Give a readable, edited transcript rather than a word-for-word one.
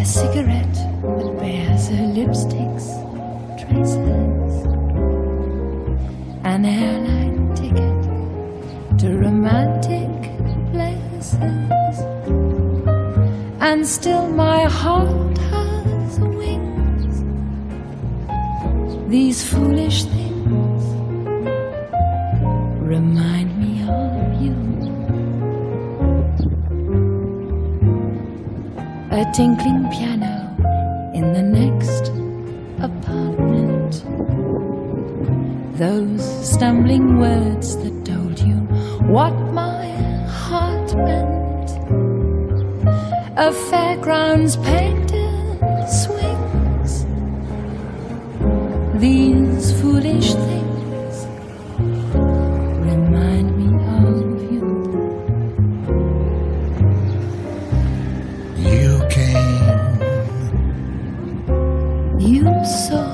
a cigarette that bears her lipstick's traces, an airline ticket to romantic places, and still my heart has wings. These foolish things remind me of you. A tinkling piano in the next apartment, those stumbling words that told you what my heart meant, a fairground's painted swings. These foolish things remind me of you. You came, You saw